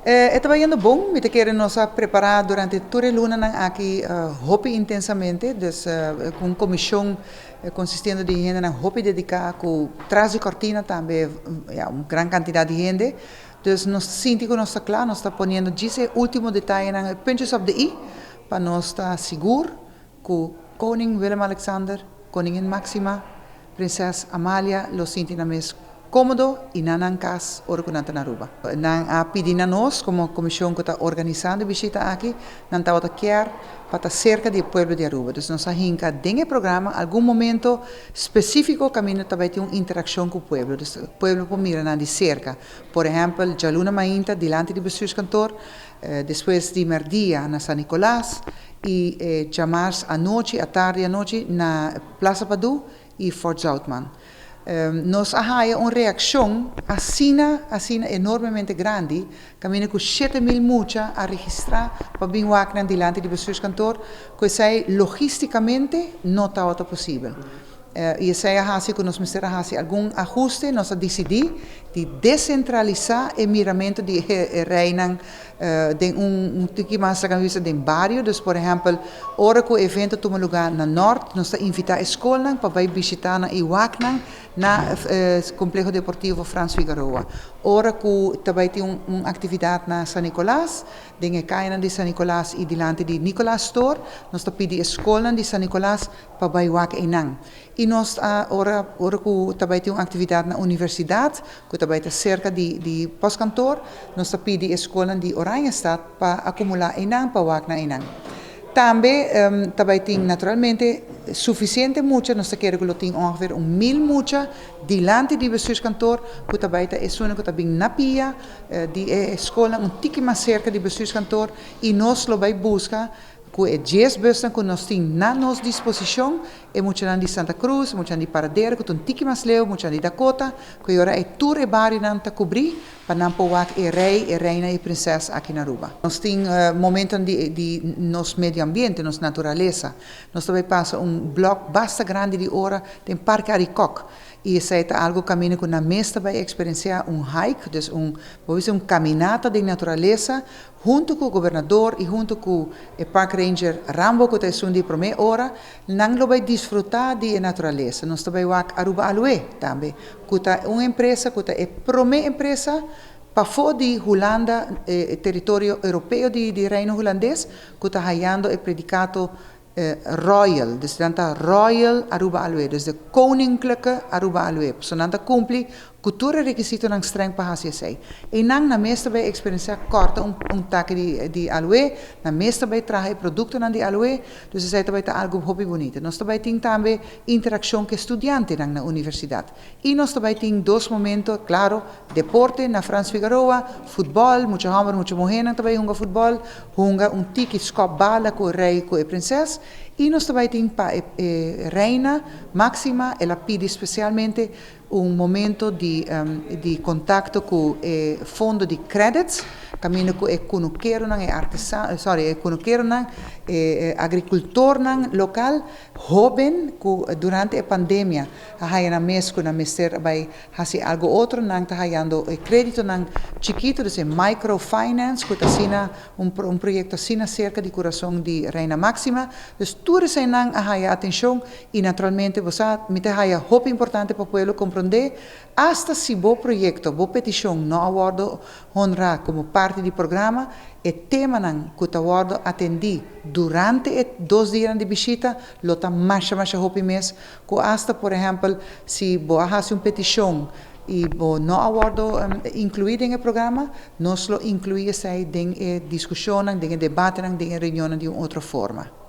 Estava indo bom, me quero nos preparar durante toda a luna aqui hobby intensamente, dus com uma comissão consistendo de gente hobby dedicada com trás de cortina também, uma grande quantidade de gente. Dus nós sentimos que nós está claro, nós está ponendo esse último detalhe na punches of the i, para nós estar seguro que koning Willem-Alexander, koningin Maxima, princesa Amália, lo sinti na mes cômodo e não cas orgunanta na Aruba. Nang pedir a nós como comissão que está organizando a visita aqui, não está a querer para cerca do povo de Aruba. Então nós hinca dentro programa algum momento específico caminho também tem uma interação com o povo. Então o povo pode mirar de cerca. Por exemplo, já luna mainta diante do bestuurskantoor, depois de merdia na San Nicolás e chamar à noite, à tarde, à noite na Plaza Padu e Fort Zoutman. Nós há uma reação assim enormemente grande, caminho com 7.000 mucha a registrar para vir aqui diante do bestuurskantoor, que sei logisticamente não está possível. E sei que nós precisamos fazer algum ajuste, nós decidimos de descentralizar o miramento de reinan de tipo mais de barrio. Dus, por exemplo, hora que o evento toma lugar na norte, nós invitamos a escola para visitar na Iwaknan, na complexo deportivo Franz Figueroa. Hora que também tem uma atividade na San Nicolás, tem a caia de San Nicolás e diante de Nicolás Store, nós pedimos a escola de San Nicolás para Iwak Enang. E nós, hora que também tem uma atividade na universidade, que também está cerca de pós-cantor, nós pedimos a escola de Oranjestad para acumular Enang, para Iwak na Enang. Também tem naturalmente suficiente mucha, nós queremos que ongeveer 1.000 mucha diante do bestuurskantoor, que também é zona que também na pia, de escola tique mais cerca do bestuurskantoor e nós lo vai buscar que é 10 bussen que nós temos na nossa disposição, e muitos de Santa Cruz, muitos de Paradeira, que tem tique mais leu, muitos de Dakota, que agora é tudo e barrio não está cobrir, para não poder e rei, e reina e princesa aqui na Aruba. Nós temos momentos de nosso meio ambiente, nossa natureza. Nós também passamos bloco bastante grande de hora, tem Parque Arikok. E isso é algo caminho que na mesa vai experienciar hike, então caminata de natureza, junto com o governador e junto com o Park Ranger Rambo, que está de primeira hora, não vai desfrutar de natureza. Nós também vamos a Aruba Alue também, que é uma empresa, que é a primeira empresa para fora de Holanda, território europeu de Reino Holandês, que está ganhando o predicado Royal, dus dan Royal Aruba Alue, dus de koninklijke Aruba Alue. So dan cumpre cultura requisito ng streng pahasya. E nang na mesta bay experiencia corta take di Alue, na mesta bay traje producto ng di Alue, dus sai tabay ta algo hobby bonito. Nós tabay ting tambe interaction ke estudiante nang na universidad. E nós tabay ting dos momentos, claro, deporte na Franz Figueroa, futebol, mucho homem, mucho mulher nang tabay hunga futebol, hunga tiki skop bala ko rei ko e princesa. E nós também temos para Reina Máxima, ela pede especialmente momento de contato com o fundo de credits, caminho com o conuqueiro, agricultor local, jovem, que durante a pandemia, a na mês que na mester vai fazer algo outro, não está ganhando crédito chiquito, é microfinance, que está projeto assim cerca de coração de Reina Máxima. Então, tudo isso não a atenção e naturalmente você me tem hope importante para o povo compreender, hasta se o projeto, a petição não awardo honrar como parte do programa, e tema que está awardo atendi durante 2 dias de visita, lo está mais hope mês, que hasta, por exemplo, se você faz uma petição e não awardo incluído no programa, nós lo incluímos em discussão, em debate, em reunião de outra forma.